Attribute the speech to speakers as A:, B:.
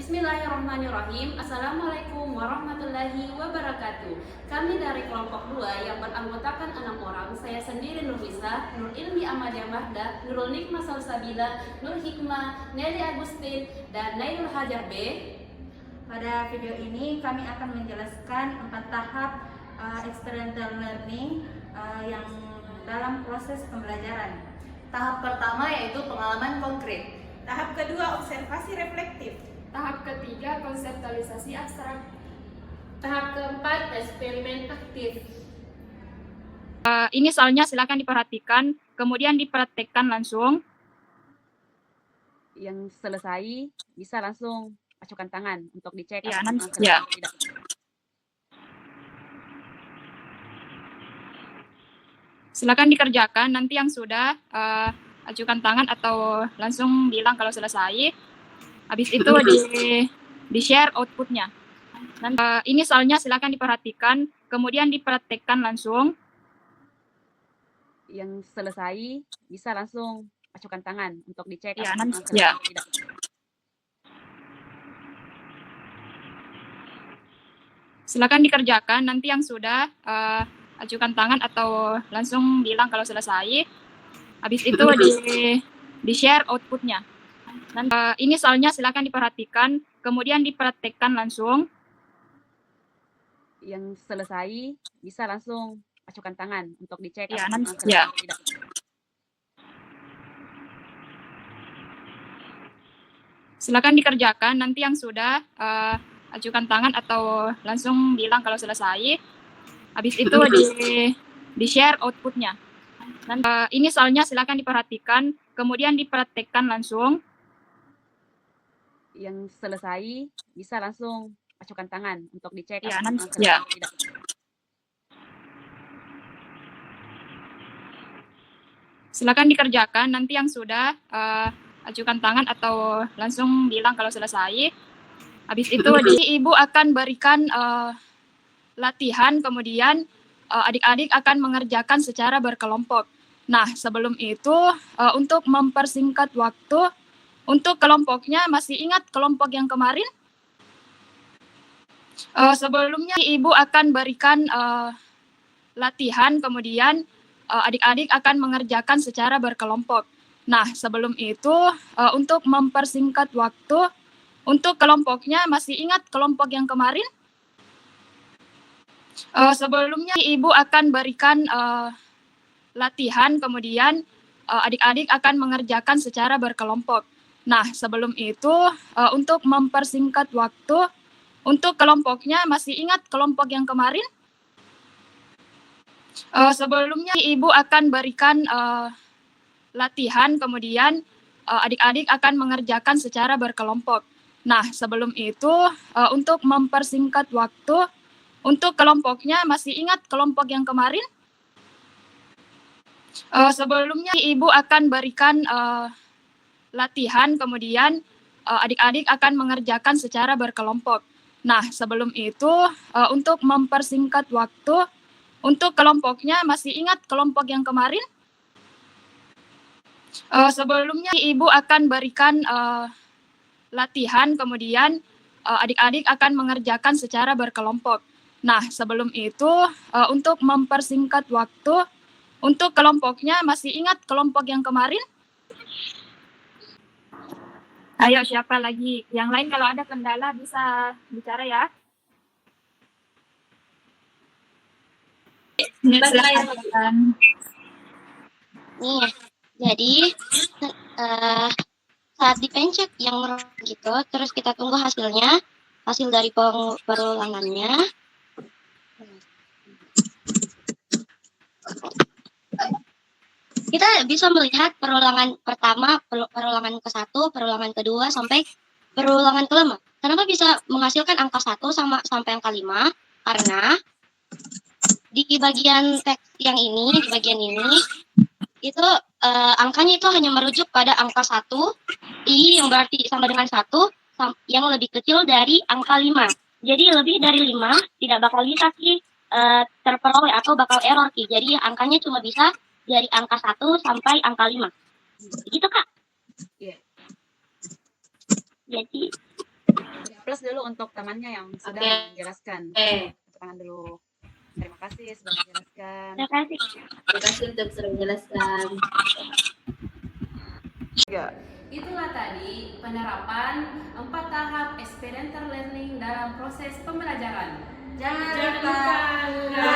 A: Bismillahirrahmanirrahim. Assalamualaikum warahmatullahi wabarakatuh. Kami dari kelompok 2 yang beranggotakan 6 orang. Saya sendiri Nurlisa, Nur Ilmi Ahmadiyah Mahda, Nurul Nikmah Salsabila, Nur Hikmah, Nelly Agustin, dan Nailul Hajar B.
B: Pada video ini kami akan menjelaskan 4 tahap experiential learning yang dalam proses pembelajaran.
C: Tahap pertama yaitu pengalaman konkret.
D: Tahap kedua observasi reflektif.
E: Tahap ketiga konseptualisasi abstrak.
A: Tahap keempat eksperimen aktif.
F: Ini soalnya silakan diperhatikan, kemudian dipraktekkan langsung.
G: Yang selesai bisa langsung acukan tangan untuk dicek.
F: Ya, ya. Silakan dikerjakan, nanti yang sudah acukan tangan atau langsung bilang kalau selesai. Habis itu di-share outputnya. Dan ini soalnya silakan diperhatikan, kemudian dipraktekkan langsung.
G: Yang selesai bisa langsung acukan tangan untuk dicek.
F: Ya, ya. Silakan dikerjakan, nanti yang sudah acukan tangan atau langsung bilang kalau selesai. Habis itu di-share outputnya. Dan ini soalnya silakan diperhatikan, kemudian dipraktekkan langsung.
G: Yang selesai bisa langsung acukan tangan untuk dicek.
F: Ya, ya. Silakan dikerjakan, nanti yang sudah acukan tangan atau langsung bilang kalau selesai. Habis itu di-share outputnya. Dan ini soalnya silakan diperhatikan, kemudian dipraktekkan langsung.
G: Yang selesai bisa langsung acukan tangan untuk dicek.
F: Ya, ya. Silakan dikerjakan, nanti yang sudah acukan tangan atau langsung bilang kalau selesai. Habis itu Ibu akan berikan latihan, kemudian adik-adik akan mengerjakan secara berkelompok. Nah, sebelum itu untuk mempersingkat waktu, untuk kelompoknya masih ingat kelompok yang kemarin? Sebelumnya Ibu akan berikan latihan, kemudian adik-adik akan mengerjakan secara berkelompok. Nah, sebelum itu untuk mempersingkat waktu, untuk kelompoknya masih ingat kelompok yang kemarin? Sebelumnya Ibu akan berikan latihan, kemudian adik-adik akan mengerjakan secara berkelompok. Nah, sebelum itu untuk mempersingkat waktu, untuk kelompoknya masih ingat kelompok yang kemarin? Sebelumnya Ibu akan berikan latihan, kemudian adik-adik akan mengerjakan secara berkelompok. Nah, sebelum itu untuk mempersingkat waktu, untuk kelompoknya masih ingat kelompok yang kemarin? Sebelumnya Ibu akan berikan latihan, kemudian adik-adik akan mengerjakan secara berkelompok. Nah, sebelum itu untuk mempersingkat waktu, untuk kelompoknya masih ingat kelompok yang kemarin? Sebelumnya Ibu akan berikan latihan, kemudian adik-adik akan mengerjakan secara berkelompok. Nah, sebelum itu untuk mempersingkat waktu, untuk kelompoknya masih ingat kelompok yang kemarin? Ayo, siapa lagi? Yang lain kalau ada kendala bisa bicara ya. Silakan.
H: Nih, jadi saat dipencet yang gitu, terus kita tunggu hasilnya, hasil dari perulangannya. Kita bisa melihat perulangan pertama, perulangan ke-1, perulangan kedua, sampai perulangan ke-5. Kenapa bisa menghasilkan angka 1 sampai angka 5? Karena di bagian teks yang ini, di bagian ini, itu angkanya itu hanya merujuk pada angka 1, I yang berarti sama dengan 1, yang lebih kecil dari angka 5. Jadi lebih dari 5 tidak bakal bisa Ki terperoleh atau bakal error Ki. Jadi angkanya cuma bisa dari angka 1 sampai angka 5. Begitu Kak?
G: Iya.
H: Jadi
G: Plus dulu untuk temannya yang sudah
A: Oke.
G: menjelaskan.
A: Oke.
G: Tepuk tangan dulu. Terima kasih sudah menjelaskan.
H: Terima kasih.
A: Terima kasih untuk sudah menjelaskan. Itulah tadi penerapan 4 tahap experiential learning dalam proses pembelajaran.
B: Jangan
D: Jangan
B: lupa
D: lupa